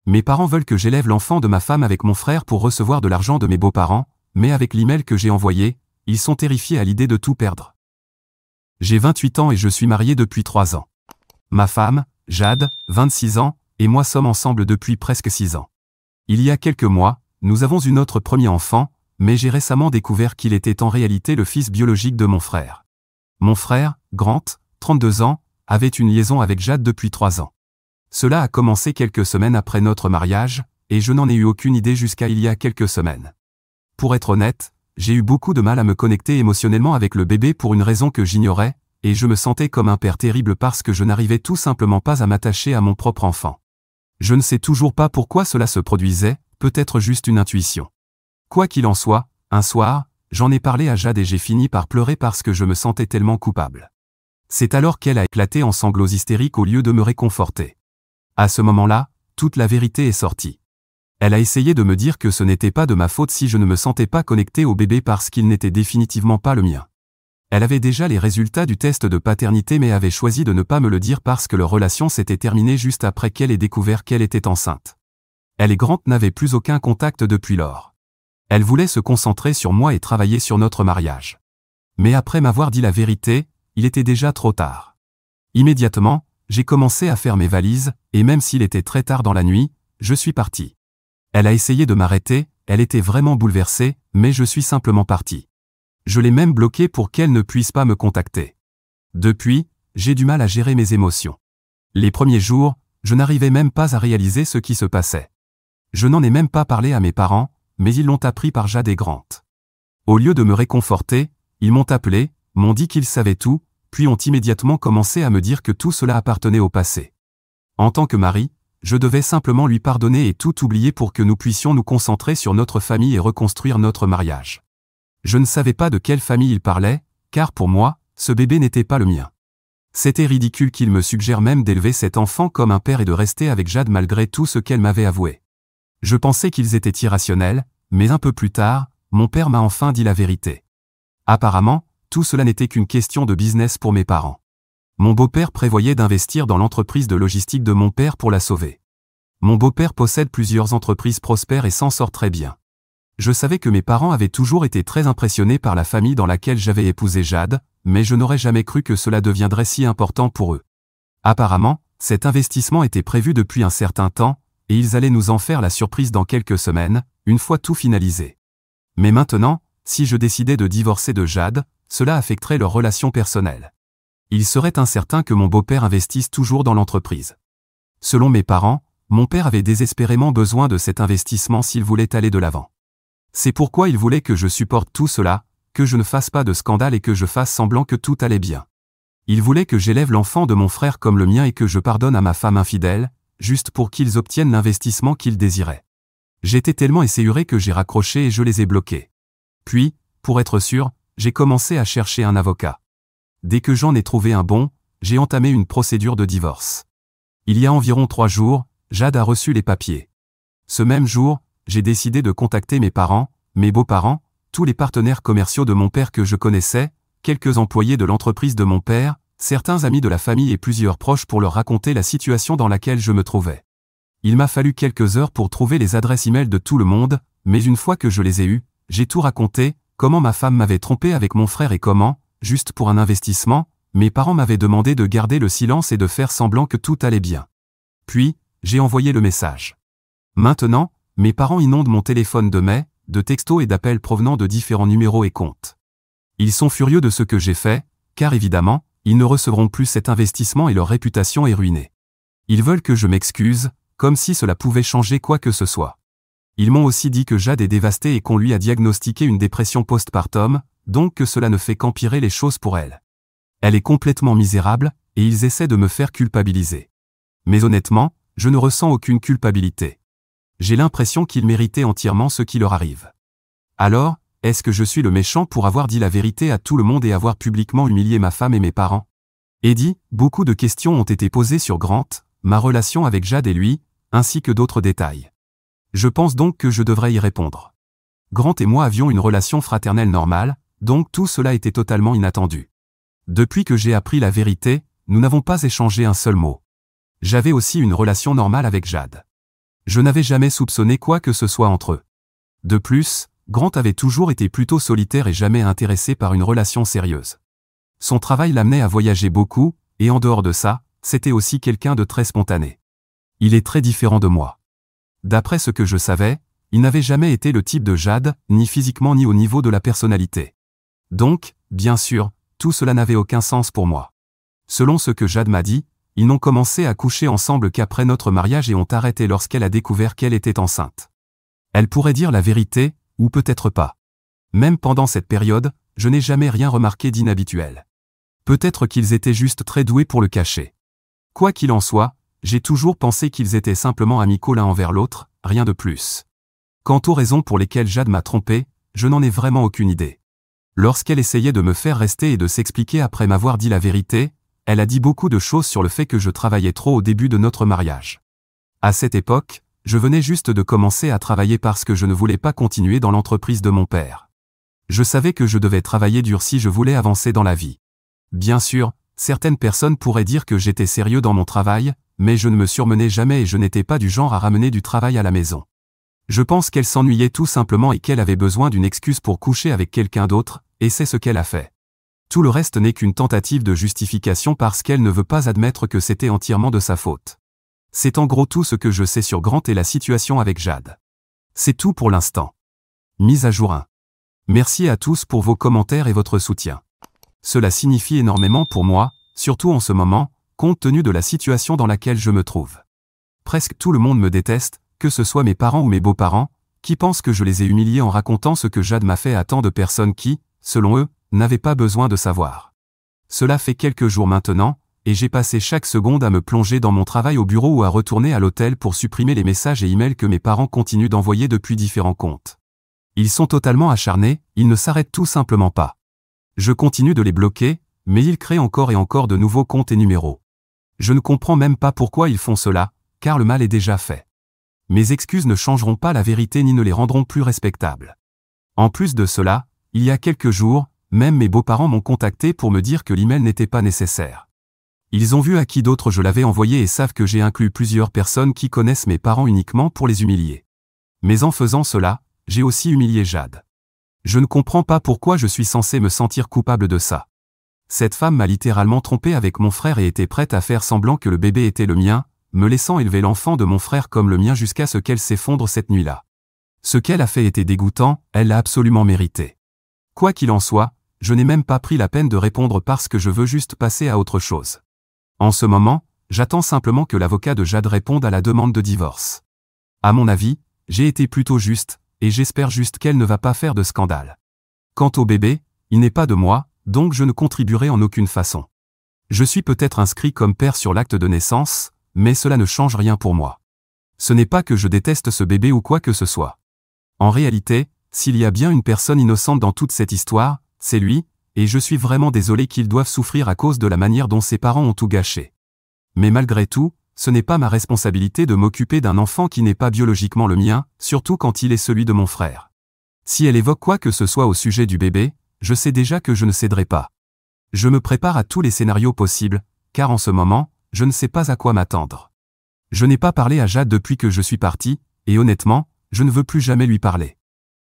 Mes parents veulent que j'élève l'enfant de ma femme avec mon frère pour recevoir de l'argent de mes beaux-parents, mais avec l'email que j'ai envoyé, ils sont terrifiés à l'idée de tout perdre. J'ai 28 ans et je suis marié depuis 3 ans. Ma femme, Jade, 26 ans, et moi sommes ensemble depuis presque 6 ans. Il y a quelques mois, nous avons eu notre premier enfant, mais j'ai récemment découvert qu'il était en réalité le fils biologique de mon frère. Mon frère, Grant, 32 ans, avait une liaison avec Jade depuis 3 ans. Cela a commencé quelques semaines après notre mariage, et je n'en ai eu aucune idée jusqu'à il y a quelques semaines. Pour être honnête, j'ai eu beaucoup de mal à me connecter émotionnellement avec le bébé pour une raison que j'ignorais, et je me sentais comme un père terrible parce que je n'arrivais tout simplement pas à m'attacher à mon propre enfant. Je ne sais toujours pas pourquoi cela se produisait, peut-être juste une intuition. Quoi qu'il en soit, un soir, j'en ai parlé à Jade et j'ai fini par pleurer parce que je me sentais tellement coupable. C'est alors qu'elle a éclaté en sanglots hystériques au lieu de me réconforter. À ce moment-là, toute la vérité est sortie. Elle a essayé de me dire que ce n'était pas de ma faute si je ne me sentais pas connecté au bébé parce qu'il n'était définitivement pas le mien. Elle avait déjà les résultats du test de paternité mais avait choisi de ne pas me le dire parce que leur relation s'était terminée juste après qu'elle ait découvert qu'elle était enceinte. Elle et Grant n'avaient plus aucun contact depuis lors. Elle voulait se concentrer sur moi et travailler sur notre mariage. Mais après m'avoir dit la vérité, il était déjà trop tard. Immédiatement, j'ai commencé à faire mes valises, et même s'il était très tard dans la nuit, je suis parti. Elle a essayé de m'arrêter, elle était vraiment bouleversée, mais je suis simplement parti. Je l'ai même bloquée pour qu'elle ne puisse pas me contacter. Depuis, j'ai du mal à gérer mes émotions. Les premiers jours, je n'arrivais même pas à réaliser ce qui se passait. Je n'en ai même pas parlé à mes parents, mais ils l'ont appris par Jade et Grant. Au lieu de me réconforter, ils m'ont appelé, m'ont dit qu'ils savaient tout, puis ont immédiatement commencé à me dire que tout cela appartenait au passé. En tant que mari, je devais simplement lui pardonner et tout oublier pour que nous puissions nous concentrer sur notre famille et reconstruire notre mariage. Je ne savais pas de quelle famille il parlait, car pour moi, ce bébé n'était pas le mien. C'était ridicule qu'il me suggère même d'élever cet enfant comme un père et de rester avec Jade malgré tout ce qu'elle m'avait avoué. Je pensais qu'ils étaient irrationnels, mais un peu plus tard, mon père m'a enfin dit la vérité. Apparemment, tout cela n'était qu'une question de business pour mes parents. Mon beau-père prévoyait d'investir dans l'entreprise de logistique de mon père pour la sauver. Mon beau-père possède plusieurs entreprises prospères et s'en sort très bien. Je savais que mes parents avaient toujours été très impressionnés par la famille dans laquelle j'avais épousé Jade, mais je n'aurais jamais cru que cela deviendrait si important pour eux. Apparemment, cet investissement était prévu depuis un certain temps, et ils allaient nous en faire la surprise dans quelques semaines, une fois tout finalisé. Mais maintenant, si je décidais de divorcer de Jade, cela affecterait leur relation personnelle. Il serait incertain que mon beau-père investisse toujours dans l'entreprise. Selon mes parents, mon père avait désespérément besoin de cet investissement s'il voulait aller de l'avant. C'est pourquoi il voulait que je supporte tout cela, que je ne fasse pas de scandale et que je fasse semblant que tout allait bien. Il voulait que j'élève l'enfant de mon frère comme le mien et que je pardonne à ma femme infidèle, juste pour qu'ils obtiennent l'investissement qu'ils désiraient. J'étais tellement essayuré que j'ai raccroché et je les ai bloqués. Puis, pour être sûr, j'ai commencé à chercher un avocat. Dès que j'en ai trouvé un bon, j'ai entamé une procédure de divorce. Il y a environ 3 jours, Jade a reçu les papiers. Ce même jour, j'ai décidé de contacter mes parents, mes beaux-parents, tous les partenaires commerciaux de mon père que je connaissais, quelques employés de l'entreprise de mon père, certains amis de la famille et plusieurs proches pour leur raconter la situation dans laquelle je me trouvais. Il m'a fallu quelques heures pour trouver les adresses e-mail de tout le monde, mais une fois que je les ai eues, j'ai tout raconté, comment ma femme m'avait trompé avec mon frère et comment, juste pour un investissement, mes parents m'avaient demandé de garder le silence et de faire semblant que tout allait bien. Puis, j'ai envoyé le message. Maintenant, mes parents inondent mon téléphone de mails, de textos et d'appels provenant de différents numéros et comptes. Ils sont furieux de ce que j'ai fait, car évidemment, ils ne recevront plus cet investissement et leur réputation est ruinée. Ils veulent que je m'excuse, comme si cela pouvait changer quoi que ce soit. Ils m'ont aussi dit que Jade est dévastée et qu'on lui a diagnostiqué une dépression postpartum, donc que cela ne fait qu'empirer les choses pour elle. Elle est complètement misérable, et ils essaient de me faire culpabiliser. Mais honnêtement, je ne ressens aucune culpabilité. J'ai l'impression qu'ils méritaient entièrement ce qui leur arrive. Alors, est-ce que je suis le méchant pour avoir dit la vérité à tout le monde et avoir publiquement humilié ma femme et mes parents? Eddie, beaucoup de questions ont été posées sur Grant, ma relation avec Jade et lui, ainsi que d'autres détails. Je pense donc que je devrais y répondre. Grant et moi avions une relation fraternelle normale, donc tout cela était totalement inattendu. Depuis que j'ai appris la vérité, nous n'avons pas échangé un seul mot. J'avais aussi une relation normale avec Jade. Je n'avais jamais soupçonné quoi que ce soit entre eux. De plus, Grant avait toujours été plutôt solitaire et jamais intéressé par une relation sérieuse. Son travail l'amenait à voyager beaucoup, et en dehors de ça, c'était aussi quelqu'un de très spontané. Il est très différent de moi. D'après ce que je savais, il n'avait jamais été le type de Jade, ni physiquement ni au niveau de la personnalité. Donc, bien sûr, tout cela n'avait aucun sens pour moi. Selon ce que Jade m'a dit, ils n'ont commencé à coucher ensemble qu'après notre mariage et ont arrêté lorsqu'elle a découvert qu'elle était enceinte. Elle pourrait dire la vérité, ou peut-être pas. Même pendant cette période, je n'ai jamais rien remarqué d'inhabituel. Peut-être qu'ils étaient juste très doués pour le cacher. Quoi qu'il en soit, j'ai toujours pensé qu'ils étaient simplement amicaux l'un envers l'autre, rien de plus. Quant aux raisons pour lesquelles Jade m'a trompé, je n'en ai vraiment aucune idée. Lorsqu'elle essayait de me faire rester et de s'expliquer après m'avoir dit la vérité, elle a dit beaucoup de choses sur le fait que je travaillais trop au début de notre mariage. À cette époque, je venais juste de commencer à travailler parce que je ne voulais pas continuer dans l'entreprise de mon père. Je savais que je devais travailler dur si je voulais avancer dans la vie. Bien sûr, certaines personnes pourraient dire que j'étais sérieux dans mon travail, mais je ne me surmenais jamais et je n'étais pas du genre à ramener du travail à la maison. Je pense qu'elle s'ennuyait tout simplement et qu'elle avait besoin d'une excuse pour coucher avec quelqu'un d'autre, et c'est ce qu'elle a fait. Tout le reste n'est qu'une tentative de justification parce qu'elle ne veut pas admettre que c'était entièrement de sa faute. C'est en gros tout ce que je sais sur Grant et la situation avec Jade. C'est tout pour l'instant. Mise à jour 1. Merci à tous pour vos commentaires et votre soutien. Cela signifie énormément pour moi, surtout en ce moment, compte tenu de la situation dans laquelle je me trouve. Presque tout le monde me déteste, que ce soit mes parents ou mes beaux-parents, qui pensent que je les ai humiliés en racontant ce que Jade m'a fait à tant de personnes qui, selon eux, n'avaient pas besoin de savoir. Cela fait quelques jours maintenant, et j'ai passé chaque seconde à me plonger dans mon travail au bureau ou à retourner à l'hôtel pour supprimer les messages et emails que mes parents continuent d'envoyer depuis différents comptes. Ils sont totalement acharnés, ils ne s'arrêtent tout simplement pas. Je continue de les bloquer, mais ils créent encore et encore de nouveaux comptes et numéros. Je ne comprends même pas pourquoi ils font cela, car le mal est déjà fait. Mes excuses ne changeront pas la vérité ni ne les rendront plus respectables. En plus de cela, il y a quelques jours, même mes beaux-parents m'ont contacté pour me dire que l'email n'était pas nécessaire. Ils ont vu à qui d'autre je l'avais envoyé et savent que j'ai inclus plusieurs personnes qui connaissent mes parents uniquement pour les humilier. Mais en faisant cela, j'ai aussi humilié Jade. Je ne comprends pas pourquoi je suis censé me sentir coupable de ça. Cette femme m'a littéralement trompé avec mon frère et était prête à faire semblant que le bébé était le mien, me laissant élever l'enfant de mon frère comme le mien jusqu'à ce qu'elle s'effondre cette nuit-là. Ce qu'elle a fait était dégoûtant, elle l'a absolument mérité. Quoi qu'il en soit, je n'ai même pas pris la peine de répondre parce que je veux juste passer à autre chose. En ce moment, j'attends simplement que l'avocat de Jade réponde à la demande de divorce. À mon avis, j'ai été plutôt juste, et j'espère juste qu'elle ne va pas faire de scandale. Quant au bébé, il n'est pas de moi, donc je ne contribuerai en aucune façon. Je suis peut-être inscrit comme père sur l'acte de naissance, mais cela ne change rien pour moi. Ce n'est pas que je déteste ce bébé ou quoi que ce soit. En réalité, s'il y a bien une personne innocente dans toute cette histoire, c'est lui, et je suis vraiment désolé qu'il doive souffrir à cause de la manière dont ses parents ont tout gâché. Mais malgré tout, ce n'est pas ma responsabilité de m'occuper d'un enfant qui n'est pas biologiquement le mien, surtout quand il est celui de mon frère. Si elle évoque quoi que ce soit au sujet du bébé, je sais déjà que je ne céderai pas. Je me prépare à tous les scénarios possibles, car en ce moment, je ne sais pas à quoi m'attendre. Je n'ai pas parlé à Jade depuis que je suis parti, et honnêtement, je ne veux plus jamais lui parler.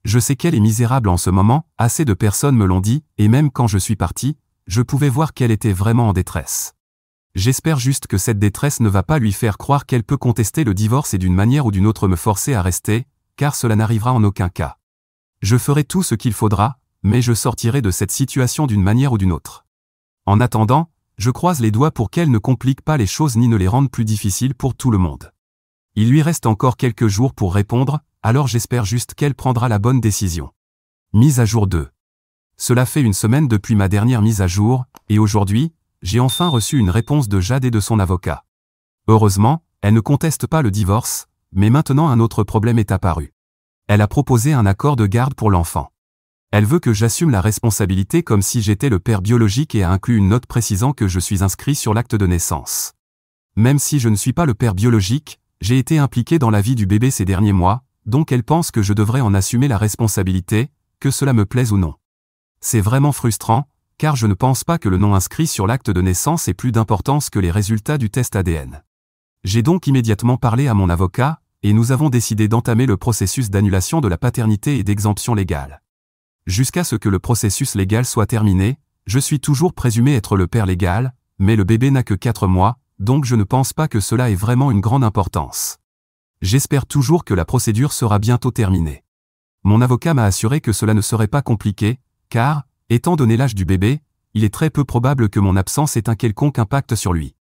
Je sais qu'elle est misérable en ce moment, assez de personnes me l'ont dit, et même quand je suis parti, je pouvais voir qu'elle était vraiment en détresse. J'espère juste que cette détresse ne va pas lui faire croire qu'elle peut contester le divorce et d'une manière ou d'une autre me forcer à rester, car cela n'arrivera en aucun cas. Je ferai tout ce qu'il faudra, mais je sortirai de cette situation d'une manière ou d'une autre. En attendant, je croise les doigts pour qu'elle ne complique pas les choses ni ne les rende plus difficiles pour tout le monde. Il lui reste encore quelques jours pour répondre, alors j'espère juste qu'elle prendra la bonne décision. Mise à jour 2. Cela fait une semaine depuis ma dernière mise à jour, et aujourd'hui, j'ai enfin reçu une réponse de Jade et de son avocat. Heureusement, elle ne conteste pas le divorce, mais maintenant un autre problème est apparu. Elle a proposé un accord de garde pour l'enfant. Elle veut que j'assume la responsabilité comme si j'étais le père biologique et a inclus une note précisant que je suis inscrit sur l'acte de naissance. Même si je ne suis pas le père biologique, j'ai été impliqué dans la vie du bébé ces derniers mois, donc elle pense que je devrais en assumer la responsabilité, que cela me plaise ou non. C'est vraiment frustrant, car je ne pense pas que le nom inscrit sur l'acte de naissance ait plus d'importance que les résultats du test ADN. J'ai donc immédiatement parlé à mon avocat, et nous avons décidé d'entamer le processus d'annulation de la paternité et d'exemption légale. Jusqu'à ce que le processus légal soit terminé, je suis toujours présumé être le père légal, mais le bébé n'a que 4 mois, donc je ne pense pas que cela ait vraiment une grande importance. J'espère toujours que la procédure sera bientôt terminée. Mon avocat m'a assuré que cela ne serait pas compliqué, car, étant donné l'âge du bébé, il est très peu probable que mon absence ait un quelconque impact sur lui.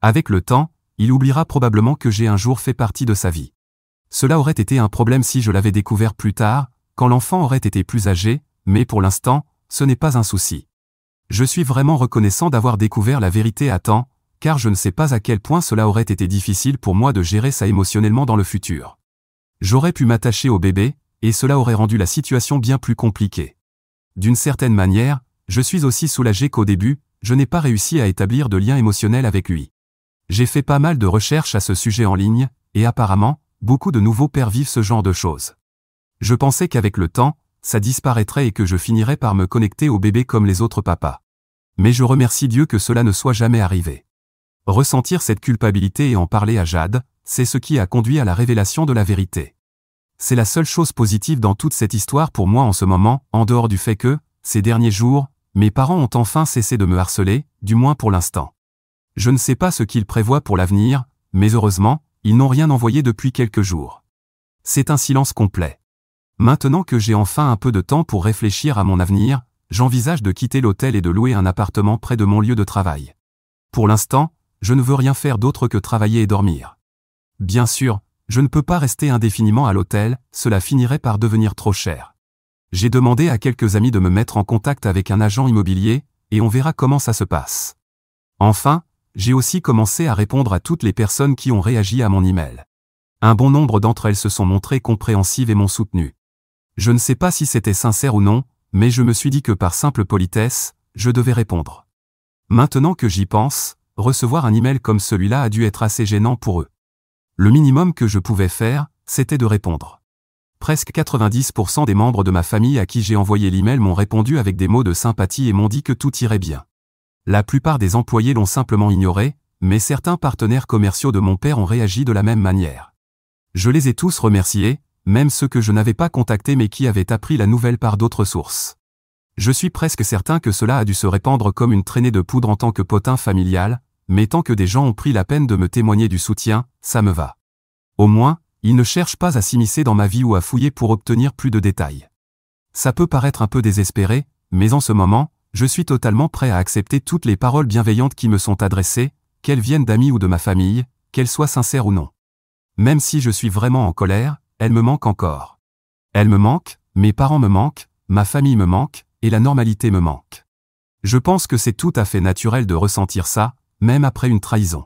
Avec le temps, il oubliera probablement que j'ai un jour fait partie de sa vie. Cela aurait été un problème si je l'avais découvert plus tard, quand l'enfant aurait été plus âgé, mais pour l'instant, ce n'est pas un souci. Je suis vraiment reconnaissant d'avoir découvert la vérité à temps, car je ne sais pas à quel point cela aurait été difficile pour moi de gérer ça émotionnellement dans le futur. J'aurais pu m'attacher au bébé, et cela aurait rendu la situation bien plus compliquée. D'une certaine manière, je suis aussi soulagé qu'au début, je n'ai pas réussi à établir de lien émotionnel avec lui. J'ai fait pas mal de recherches à ce sujet en ligne, et apparemment, beaucoup de nouveaux pères vivent ce genre de choses. Je pensais qu'avec le temps, ça disparaîtrait et que je finirais par me connecter au bébé comme les autres papas. Mais je remercie Dieu que cela ne soit jamais arrivé. Ressentir cette culpabilité et en parler à Jade, c'est ce qui a conduit à la révélation de la vérité. C'est la seule chose positive dans toute cette histoire pour moi en ce moment, en dehors du fait que, ces derniers jours, mes parents ont enfin cessé de me harceler, du moins pour l'instant. Je ne sais pas ce qu'ils prévoient pour l'avenir, mais heureusement, ils n'ont rien envoyé depuis quelques jours. C'est un silence complet. Maintenant que j'ai enfin un peu de temps pour réfléchir à mon avenir, j'envisage de quitter l'hôtel et de louer un appartement près de mon lieu de travail. Pour l'instant, je ne veux rien faire d'autre que travailler et dormir. Bien sûr, je ne peux pas rester indéfiniment à l'hôtel, cela finirait par devenir trop cher. J'ai demandé à quelques amis de me mettre en contact avec un agent immobilier, et on verra comment ça se passe. Enfin, j'ai aussi commencé à répondre à toutes les personnes qui ont réagi à mon email. Un bon nombre d'entre elles se sont montrées compréhensives et m'ont soutenu. Je ne sais pas si c'était sincère ou non, mais je me suis dit que par simple politesse, je devais répondre. Maintenant que j'y pense, recevoir un email comme celui-là a dû être assez gênant pour eux. Le minimum que je pouvais faire, c'était de répondre. Presque 90% des membres de ma famille à qui j'ai envoyé l'email m'ont répondu avec des mots de sympathie et m'ont dit que tout irait bien. La plupart des employés l'ont simplement ignoré, mais certains partenaires commerciaux de mon père ont réagi de la même manière. Je les ai tous remerciés, même ceux que je n'avais pas contactés mais qui avaient appris la nouvelle par d'autres sources. Je suis presque certain que cela a dû se répandre comme une traînée de poudre en tant que potin familial, mais tant que des gens ont pris la peine de me témoigner du soutien, ça me va. Au moins, ils ne cherchent pas à s'immiscer dans ma vie ou à fouiller pour obtenir plus de détails. Ça peut paraître un peu désespéré, mais en ce moment, je suis totalement prêt à accepter toutes les paroles bienveillantes qui me sont adressées, qu'elles viennent d'amis ou de ma famille, qu'elles soient sincères ou non. Même si je suis vraiment en colère, elles me manquent encore. Elles me manquent, mes parents me manquent, ma famille me manque, et la normalité me manque. Je pense que c'est tout à fait naturel de ressentir ça, même après une trahison.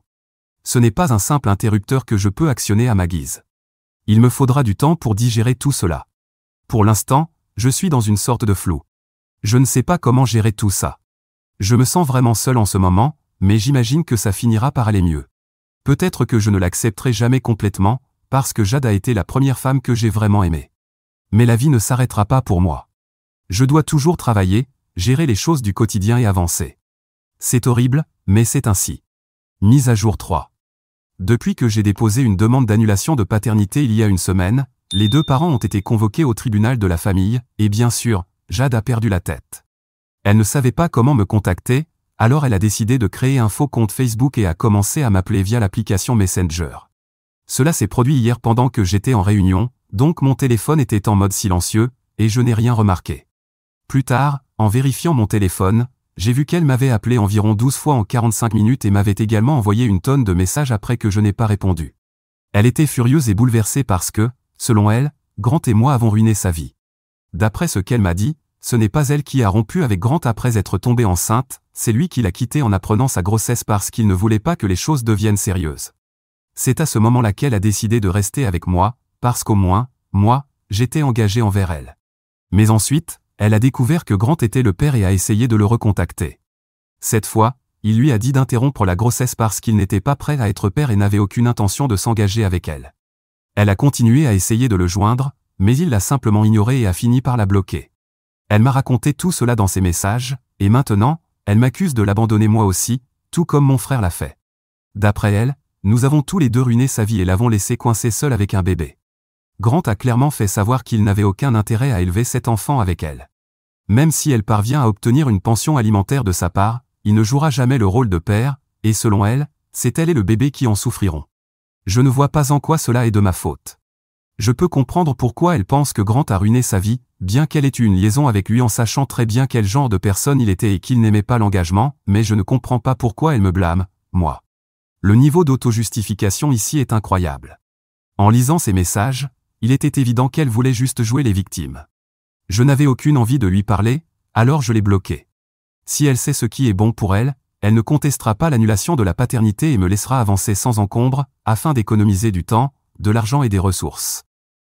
Ce n'est pas un simple interrupteur que je peux actionner à ma guise. Il me faudra du temps pour digérer tout cela. Pour l'instant, je suis dans une sorte de flou. Je ne sais pas comment gérer tout ça. Je me sens vraiment seul en ce moment, mais j'imagine que ça finira par aller mieux. Peut-être que je ne l'accepterai jamais complètement, parce que Jade a été la première femme que j'ai vraiment aimée. Mais la vie ne s'arrêtera pas pour moi. Je dois toujours travailler, gérer les choses du quotidien et avancer. C'est horrible, mais c'est ainsi. Mise à jour 3. Depuis que j'ai déposé une demande d'annulation de paternité il y a une semaine, les 2 parents ont été convoqués au tribunal de la famille, et bien sûr, Jade a perdu la tête. Elle ne savait pas comment me contacter, alors elle a décidé de créer un faux compte Facebook et a commencé à m'appeler via l'application Messenger. Cela s'est produit hier pendant que j'étais en réunion, donc mon téléphone était en mode silencieux, et je n'ai rien remarqué. Plus tard, en vérifiant mon téléphone, j'ai vu qu'elle m'avait appelé environ 12 fois en 45 minutes et m'avait également envoyé une tonne de messages après que je n'ai pas répondu. Elle était furieuse et bouleversée parce que, selon elle, Grant et moi avons ruiné sa vie. D'après ce qu'elle m'a dit, ce n'est pas elle qui a rompu avec Grant après être tombée enceinte, c'est lui qui l'a quitté en apprenant sa grossesse parce qu'il ne voulait pas que les choses deviennent sérieuses. C'est à ce moment-là qu'elle a décidé de rester avec moi, parce qu'au moins, moi, j'étais engagé envers elle. Mais ensuite, elle a découvert que Grant était le père et a essayé de le recontacter. Cette fois, il lui a dit d'interrompre la grossesse parce qu'il n'était pas prêt à être père et n'avait aucune intention de s'engager avec elle. Elle a continué à essayer de le joindre, mais il l'a simplement ignorée et a fini par la bloquer. Elle m'a raconté tout cela dans ses messages, et maintenant, elle m'accuse de l'abandonner moi aussi, tout comme mon frère l'a fait. D'après elle, nous avons tous les deux ruiné sa vie et l'avons laissé coincé seul avec un bébé. Grant a clairement fait savoir qu'il n'avait aucun intérêt à élever cet enfant avec elle. Même si elle parvient à obtenir une pension alimentaire de sa part, il ne jouera jamais le rôle de père, et selon elle, c'est elle et le bébé qui en souffriront. Je ne vois pas en quoi cela est de ma faute. Je peux comprendre pourquoi elle pense que Grant a ruiné sa vie, bien qu'elle ait eu une liaison avec lui en sachant très bien quel genre de personne il était et qu'il n'aimait pas l'engagement, mais je ne comprends pas pourquoi elle me blâme, moi. Le niveau d'auto-justification ici est incroyable. En lisant ces messages, il était évident qu'elle voulait juste jouer les victimes. Je n'avais aucune envie de lui parler, alors je l'ai bloquée. Si elle sait ce qui est bon pour elle, elle ne contestera pas l'annulation de la paternité et me laissera avancer sans encombre, afin d'économiser du temps, de l'argent et des ressources.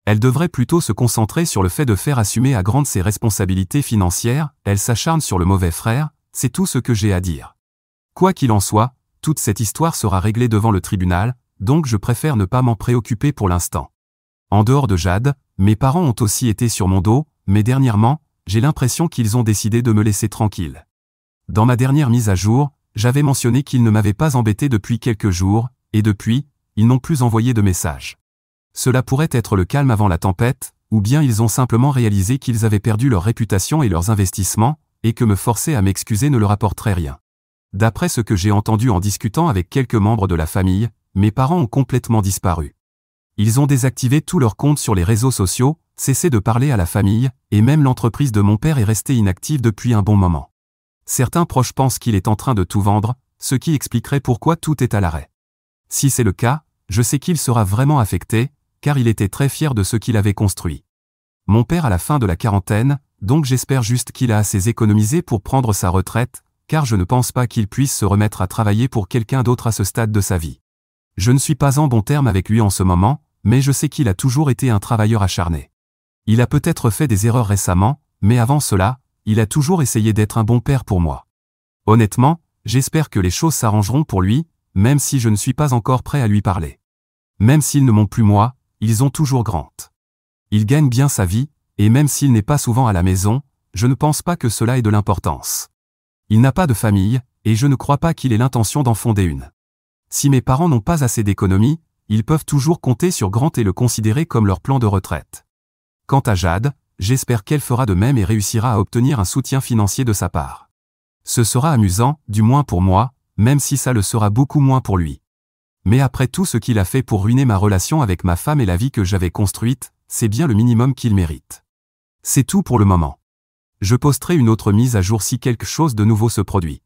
Elle devrait plutôt se concentrer sur le fait de faire assumer à Grant ses responsabilités financières, elle s'acharne sur le mauvais frère, c'est tout ce que j'ai à dire. Quoi qu'il en soit, toute cette histoire sera réglée devant le tribunal, donc je préfère ne pas m'en préoccuper pour l'instant. En dehors de Jade, mes parents ont aussi été sur mon dos, mais dernièrement, j'ai l'impression qu'ils ont décidé de me laisser tranquille. Dans ma dernière mise à jour, j'avais mentionné qu'ils ne m'avaient pas embêté depuis quelques jours, et depuis, ils n'ont plus envoyé de messages. Cela pourrait être le calme avant la tempête, ou bien ils ont simplement réalisé qu'ils avaient perdu leur réputation et leurs investissements, et que me forcer à m'excuser ne leur apporterait rien. D'après ce que j'ai entendu en discutant avec quelques membres de la famille, mes parents ont complètement disparu. Ils ont désactivé tous leurs comptes sur les réseaux sociaux, cessé de parler à la famille, et même l'entreprise de mon père est restée inactive depuis un bon moment. Certains proches pensent qu'il est en train de tout vendre, ce qui expliquerait pourquoi tout est à l'arrêt. Si c'est le cas, je sais qu'il sera vraiment affecté, car il était très fier de ce qu'il avait construit. Mon père a la fin de la quarantaine, donc j'espère juste qu'il a assez économisé pour prendre sa retraite, car je ne pense pas qu'il puisse se remettre à travailler pour quelqu'un d'autre à ce stade de sa vie. Je ne suis pas en bon terme avec lui en ce moment, mais je sais qu'il a toujours été un travailleur acharné. Il a peut-être fait des erreurs récemment, mais avant cela, il a toujours essayé d'être un bon père pour moi. Honnêtement, j'espère que les choses s'arrangeront pour lui, même si je ne suis pas encore prêt à lui parler. Même s'ils ne m'ont plus moi, ils ont toujours Grant. Il gagne bien sa vie, et même s'il n'est pas souvent à la maison, je ne pense pas que cela ait de l'importance. Il n'a pas de famille, et je ne crois pas qu'il ait l'intention d'en fonder une. Si mes parents n'ont pas assez d'économies, ils peuvent toujours compter sur Grant et le considérer comme leur plan de retraite. Quant à Jade, j'espère qu'elle fera de même et réussira à obtenir un soutien financier de sa part. Ce sera amusant, du moins pour moi, même si ça le sera beaucoup moins pour lui. Mais après tout ce qu'il a fait pour ruiner ma relation avec ma femme et la vie que j'avais construite, c'est bien le minimum qu'il mérite. C'est tout pour le moment. Je posterai une autre mise à jour si quelque chose de nouveau se produit.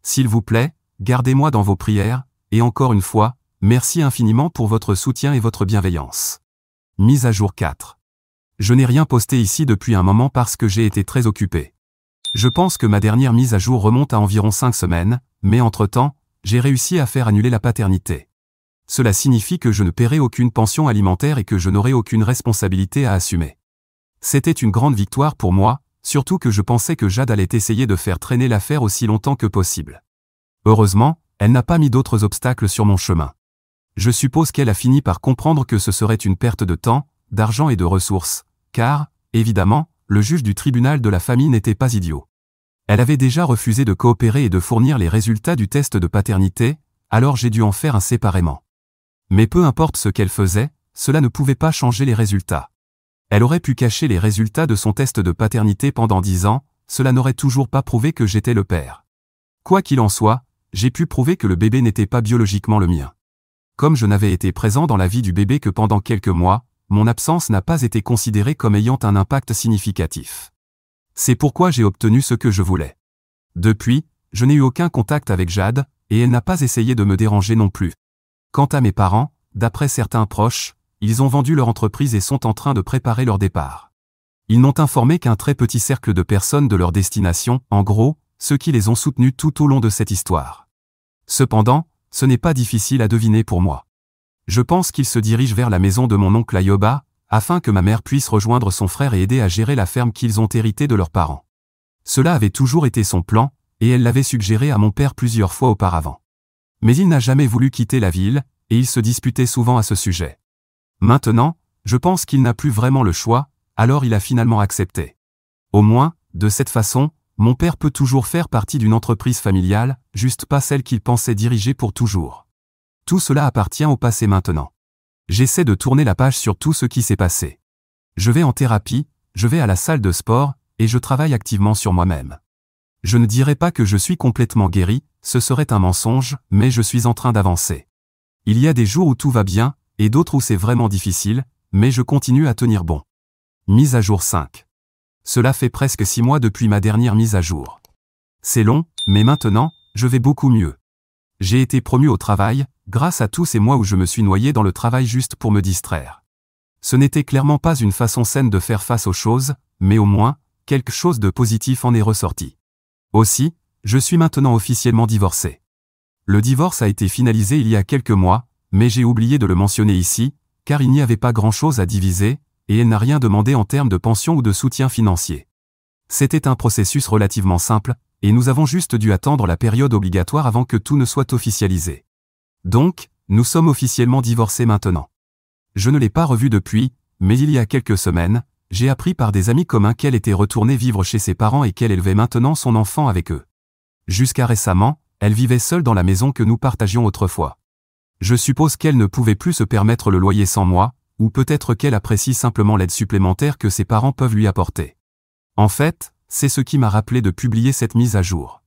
S'il vous plaît, gardez-moi dans vos prières, et encore une fois, merci infiniment pour votre soutien et votre bienveillance. Mise à jour 4. Je n'ai rien posté ici depuis un moment parce que j'ai été très occupé. Je pense que ma dernière mise à jour remonte à environ 5 semaines, mais entre-temps, j'ai réussi à faire annuler la paternité. Cela signifie que je ne paierai aucune pension alimentaire et que je n'aurai aucune responsabilité à assumer. C'était une grande victoire pour moi, surtout que je pensais que Jade allait essayer de faire traîner l'affaire aussi longtemps que possible. Heureusement, elle n'a pas mis d'autres obstacles sur mon chemin. Je suppose qu'elle a fini par comprendre que ce serait une perte de temps, d'argent et de ressources, car, évidemment, le juge du tribunal de la famille n'était pas idiot. Elle avait déjà refusé de coopérer et de fournir les résultats du test de paternité, alors j'ai dû en faire un séparément. Mais peu importe ce qu'elle faisait, cela ne pouvait pas changer les résultats. Elle aurait pu cacher les résultats de son test de paternité pendant 10 ans, cela n'aurait toujours pas prouvé que j'étais le père. Quoi qu'il en soit, j'ai pu prouver que le bébé n'était pas biologiquement le mien. Comme je n'avais été présent dans la vie du bébé que pendant quelques mois, mon absence n'a pas été considérée comme ayant un impact significatif. C'est pourquoi j'ai obtenu ce que je voulais. Depuis, je n'ai eu aucun contact avec Jade, et elle n'a pas essayé de me déranger non plus. Quant à mes parents, d'après certains proches, ils ont vendu leur entreprise et sont en train de préparer leur départ. Ils n'ont informé qu'un très petit cercle de personnes de leur destination, en gros, ceux qui les ont soutenus tout au long de cette histoire. Cependant, ce n'est pas difficile à deviner pour moi. Je pense qu'ils se dirigent vers la maison de mon oncle Ayoba, afin que ma mère puisse rejoindre son frère et aider à gérer la ferme qu'ils ont héritée de leurs parents. Cela avait toujours été son plan, et elle l'avait suggéré à mon père plusieurs fois auparavant. Mais il n'a jamais voulu quitter la ville, et il se disputait souvent à ce sujet. Maintenant, je pense qu'il n'a plus vraiment le choix, alors il a finalement accepté. Au moins, de cette façon, mon père peut toujours faire partie d'une entreprise familiale, juste pas celle qu'il pensait diriger pour toujours. Tout cela appartient au passé maintenant. J'essaie de tourner la page sur tout ce qui s'est passé. Je vais en thérapie, je vais à la salle de sport, et je travaille activement sur moi-même. Je ne dirais pas que je suis complètement guéri, ce serait un mensonge, mais je suis en train d'avancer. Il y a des jours où tout va bien, et d'autres où c'est vraiment difficile, mais je continue à tenir bon. Mise à jour 5. Cela fait presque 6 mois depuis ma dernière mise à jour. C'est long, mais maintenant, je vais beaucoup mieux. J'ai été promu au travail, grâce à tous ces mois où je me suis noyé dans le travail juste pour me distraire. Ce n'était clairement pas une façon saine de faire face aux choses, mais au moins, quelque chose de positif en est ressorti. Aussi, je suis maintenant officiellement divorcé. Le divorce a été finalisé il y a quelques mois, mais j'ai oublié de le mentionner ici, car il n'y avait pas grand-chose à diviser, et elle n'a rien demandé en termes de pension ou de soutien financier. C'était un processus relativement simple, et nous avons juste dû attendre la période obligatoire avant que tout ne soit officialisé. Donc, nous sommes officiellement divorcés maintenant. Je ne l'ai pas revue depuis, mais il y a quelques semaines, j'ai appris par des amis communs qu'elle était retournée vivre chez ses parents et qu'elle élevait maintenant son enfant avec eux. Jusqu'à récemment, elle vivait seule dans la maison que nous partagions autrefois. Je suppose qu'elle ne pouvait plus se permettre le loyer sans moi, ou peut-être qu'elle apprécie simplement l'aide supplémentaire que ses parents peuvent lui apporter. En fait, c'est ce qui m'a rappelé de publier cette mise à jour.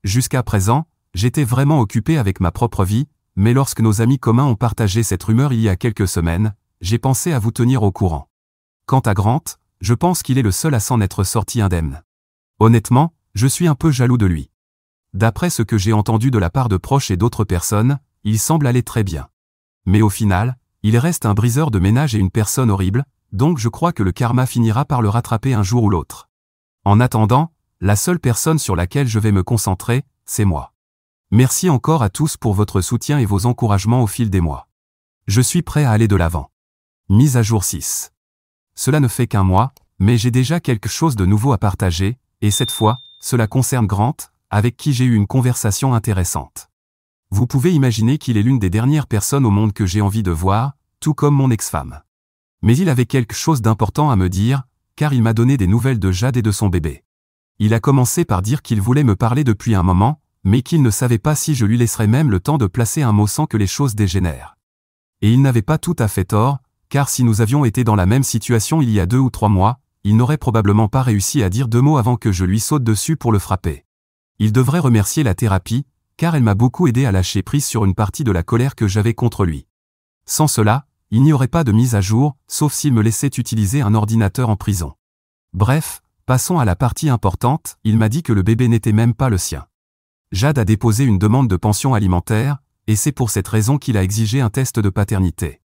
Jusqu'à présent, j'étais vraiment occupé avec ma propre vie, mais lorsque nos amis communs ont partagé cette rumeur il y a quelques semaines, j'ai pensé à vous tenir au courant. Quant à Grant, je pense qu'il est le seul à s'en être sorti indemne. Honnêtement, je suis un peu jaloux de lui. D'après ce que j'ai entendu de la part de proches et d'autres personnes, il semble aller très bien. Mais au final, il reste un briseur de ménage et une personne horrible, donc je crois que le karma finira par le rattraper un jour ou l'autre. En attendant, la seule personne sur laquelle je vais me concentrer, c'est moi. Merci encore à tous pour votre soutien et vos encouragements au fil des mois. Je suis prêt à aller de l'avant. Mise à jour 6. Cela ne fait qu'un mois, mais j'ai déjà quelque chose de nouveau à partager, et cette fois, cela concerne Grant, avec qui j'ai eu une conversation intéressante. Vous pouvez imaginer qu'il est l'une des dernières personnes au monde que j'ai envie de voir, tout comme mon ex-femme. Mais il avait quelque chose d'important à me dire, car il m'a donné des nouvelles de Jade et de son bébé. Il a commencé par dire qu'il voulait me parler depuis un moment, mais qu'il ne savait pas si je lui laisserais même le temps de placer un mot sans que les choses dégénèrent. Et il n'avait pas tout à fait tort, car si nous avions été dans la même situation il y a 2 ou 3 mois, il n'aurait probablement pas réussi à dire 2 mots avant que je lui saute dessus pour le frapper. Il devrait remercier la thérapie, car elle m'a beaucoup aidé à lâcher prise sur une partie de la colère que j'avais contre lui. Sans cela, il n'y aurait pas de mise à jour, sauf s'il me laissait utiliser un ordinateur en prison. Bref, passons à la partie importante, il m'a dit que le bébé n'était même pas le sien. Jade a déposé une demande de pension alimentaire, et c'est pour cette raison qu'il a exigé un test de paternité.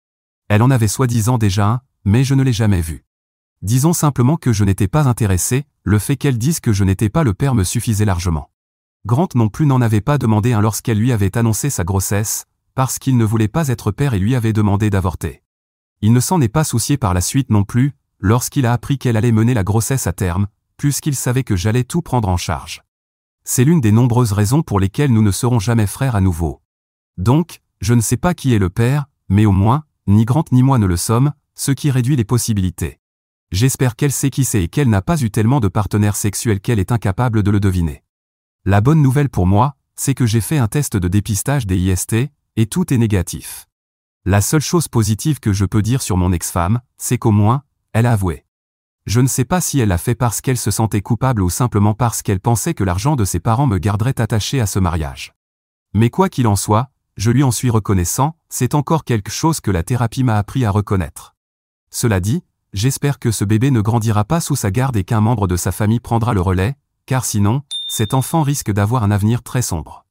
Elle en avait soi-disant déjà un, mais je ne l'ai jamais vu. Disons simplement que je n'étais pas intéressé, le fait qu'elle dise que je n'étais pas le père me suffisait largement. Grant non plus n'en avait pas demandé un lorsqu'elle lui avait annoncé sa grossesse, parce qu'il ne voulait pas être père et lui avait demandé d'avorter. Il ne s'en est pas soucié par la suite non plus, lorsqu'il a appris qu'elle allait mener la grossesse à terme, puisqu'il savait que j'allais tout prendre en charge. C'est l'une des nombreuses raisons pour lesquelles nous ne serons jamais frères à nouveau. Donc, je ne sais pas qui est le père, mais au moins, ni Grant ni moi ne le sommes, ce qui réduit les possibilités. J'espère qu'elle sait qui c'est et qu'elle n'a pas eu tellement de partenaires sexuels qu'elle est incapable de le deviner. La bonne nouvelle pour moi, c'est que j'ai fait un test de dépistage des IST, et tout est négatif. La seule chose positive que je peux dire sur mon ex-femme, c'est qu'au moins, elle a avoué. Je ne sais pas si elle l'a fait parce qu'elle se sentait coupable ou simplement parce qu'elle pensait que l'argent de ses parents me garderait attaché à ce mariage. Mais quoi qu'il en soit, je lui en suis reconnaissant, c'est encore quelque chose que la thérapie m'a appris à reconnaître. Cela dit, j'espère que ce bébé ne grandira pas sous sa garde et qu'un membre de sa famille prendra le relais, car sinon, cet enfant risque d'avoir un avenir très sombre.